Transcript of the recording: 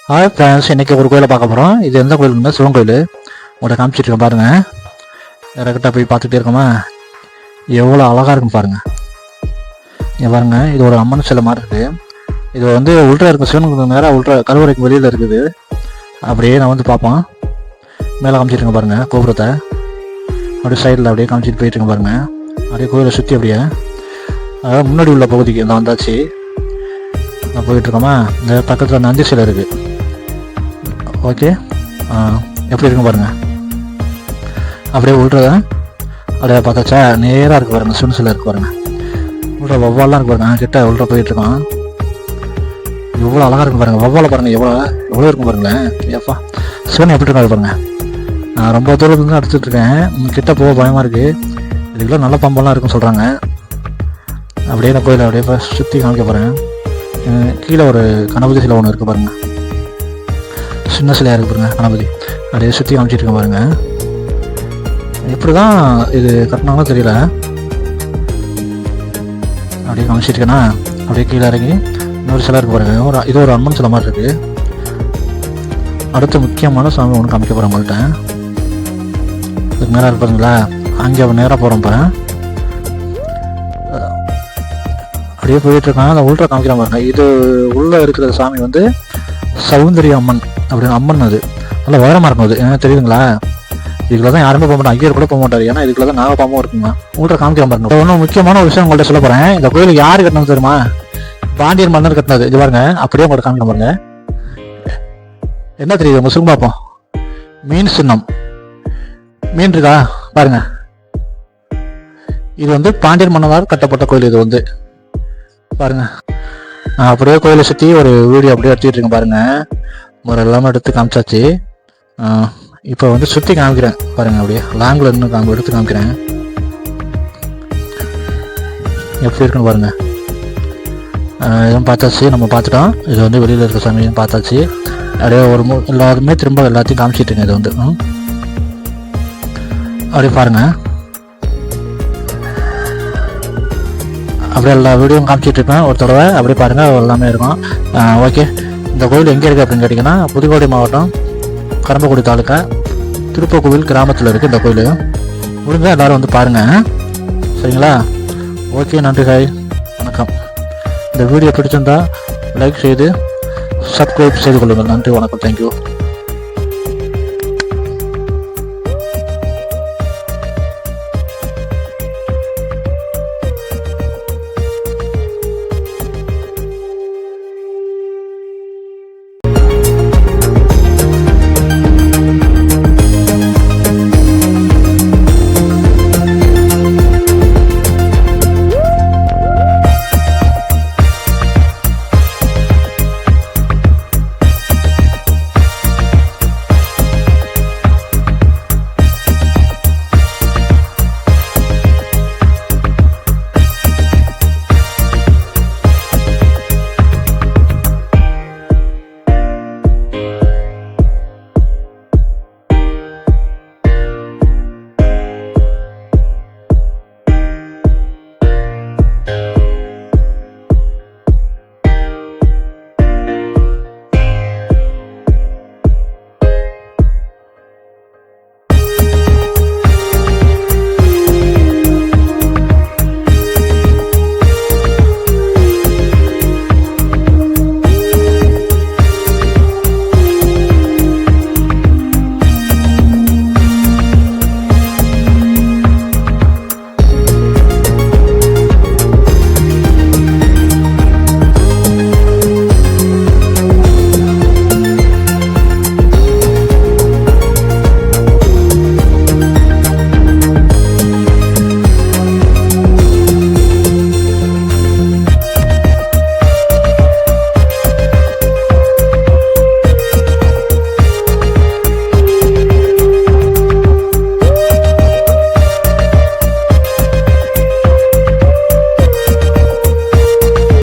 Hi friends, இன்றைக்கி ஒரு கோயிலை பார்க்க போகிறோம். இது எந்த கோயிலுன்னா சிவன் கோயில். உங்கள்கிட்ட காமிச்சிட்ருக்கேன் பாருங்கள். கரெக்டாக போய் பார்த்துட்டே இருக்கோமா, எவ்வளோ அழகாக இருக்குன்னு பாருங்கள். இங்கே பாருங்கள், இது ஒரு அம்மன் சிலை மாதிரி இருக்குது. இது வந்து உள்ட்ரா இருக்கும், சிவனுக்கு நேராக உள்ட்ரா கருவறைக்கு வெளியில் இருக்குது. அப்படியே நான் வந்து பார்ப்போம். மேலே காமிச்சிட்ருக்கேன் பாருங்கள் கோபுரத்தை. அப்படியே சைடில் அப்படியே காமிச்சிட்டு போயிட்டுருக்கேன் பாருங்கள். அப்படியே கோயிலை சுற்றி அப்படியே அதாவது முன்னாடி உள்ள பகுதிக்கு நான் வந்தாச்சு. நான் போயிட்டுருக்கோமா, இந்த பக்கத்தில் நந்தி சிலை இருக்குது. ஓகே, எப்படி இருக்குங்க பாருங்கள். அப்படியே உள்றத அப்படியே பார்த்தாச்சா, நேராக இருக்கு பாருங்க, சிவன் சிலை இருக்கு பாருங்க. உள்ற வவ்வாலாம் இருக்கு பாருங்க, கிட்ட உள்ற போயிட்டுருக்கோம். எவ்வளோ அழகாக இருக்கு பாருங்க, வவ்வாலை பாருங்கள் எவ்வளோ இருக்கும் பாருங்களேன். ஏப்பா சிவன் எப்படி இருக்காது பாருங்க. நான் ரொம்ப தூரத்துலேருந்து எடுத்துகிட்ருக்கேன், கிட்ட போக பயமாக இருக்குது. இதுக்குள்ள நல்ல பாம்பெல்லாம் இருக்குன்னு சொல்கிறாங்க. அப்படியே நான் கோயிலை அப்படியே சுற்றி காமிக்க போகிறேன். கீழே ஒரு கணபதி சிலை ஒன்று இருக்குது பாருங்கள், சின்ன சிலையாக இருக்கு பாருங்க கணபதி. அப்படியே சுற்றி காமிச்சிட்டு பாருங்க. எப்படி தான் இது கட்டினாங்களோ தெரியல. அப்படியே காமிச்சிருக்கேன்னா அப்படியே கீழே இறங்கி இன்னொரு சிலை இருக்கு பாருங்க. இது ஒரு அம்மன் சிலை மாதிரி இருக்கு. அடுத்த முக்கியமான சாமி ஒன்று காமிக்க போகிறேன் உங்கள்கிட்ட. இதுக்கு நேராக இருப்பாருங்களா, அங்கே நேராக போகிறோம் இப்போ. அப்படியே போயிட்டுருக்காங்க. அந்த உள்ற காமிக்கிறேன் பாருங்க. இது உள்ளே இருக்கிற சாமி வந்து சௌந்தரிய அம்மன் அப்படின்னு அம்மன். அது நல்லா உயரமாக இருக்கும். அது தெரியுதுங்களா? இதுக்குள்ள தான் யாருமே போக மாட்டாங்க, ஐயர் கூட போக மாட்டார். ஏன்னா இதுக்குள்ள தான் நாகப்பாம்பும் இருக்குங்க. உள்ற காமிக்கிறேன் பாருங்க. ஒன்றும் முக்கியமான ஒரு விஷயம் உங்கள்கிட்ட சொல்ல போகிறேன். இந்த கோயிலுக்கு யார் கட்டினது தெரியுமா? பாண்டியர் மன்னர் கட்டினது. இது பாருங்க, அப்படியே உங்கள்கிட்ட காமிக்க பாருங்க. என்ன தெரியுது உங்க சுருங்க பார்ப்போம். மீன் சின்னம், மீன் இருக்கா பாருங்க. இது வந்து பாண்டியர் மன்னரால் கட்டப்பட்ட கோயில். இது வந்து பாருங்க. அப்படியே கோயிலை சுற்றி ஒரு வீடியோ அப்படியே எடுத்துக்கிட்டு இருக்கேன் பாருங்க. முறை எல்லாமே எடுத்து காமிச்சாச்சு. இப்போ வந்து சுற்றி காமிக்கிறேன் பாருங்க. அப்படியே லாங்கில் இன்னும் எடுத்து காமிக்கிறேன் எப்படி இருக்குன்னு பாருங்க. இதுவும் பார்த்தாச்சு, நம்ம பார்த்துட்டோம். இது வந்து வெளியில் இருக்க சாமியும் பார்த்தாச்சு. அப்படியே ஒரு எல்லாருமே திரும்ப எல்லாத்தையும் காமிச்சிட்டுங்க. இது வந்து அப்படியே பாருங்க. அப்படியே எல்லா வீடியோவும் காமிச்சிட்டு இருக்கேன் ஒரு தடவை. அப்படியே பாருங்க, எல்லாமே இருக்கும். ஓகே, இந்த கோயில் எங்கே இருக்குது அப்படின்னு கேட்டிங்கன்னா, புதுக்கோட்டை மாவட்டம் கரம்பக்குடி தாலுக்கா திருப்பக்கோவில் கிராமத்தில் இருக்குது இந்த கோயில். முடிஞ்சால் எல்லோரும் வந்து பாருங்கள், சரிங்களா? ஓகே, நன்றி, ஹாய், வணக்கம். இந்த வீடியோ பிடிச்சிருந்தா லைக் செய்து சப்ஸ்கிரைப் செய்து கொள்ளுங்கள். நன்றி, வணக்கம், தேங்க்யூ.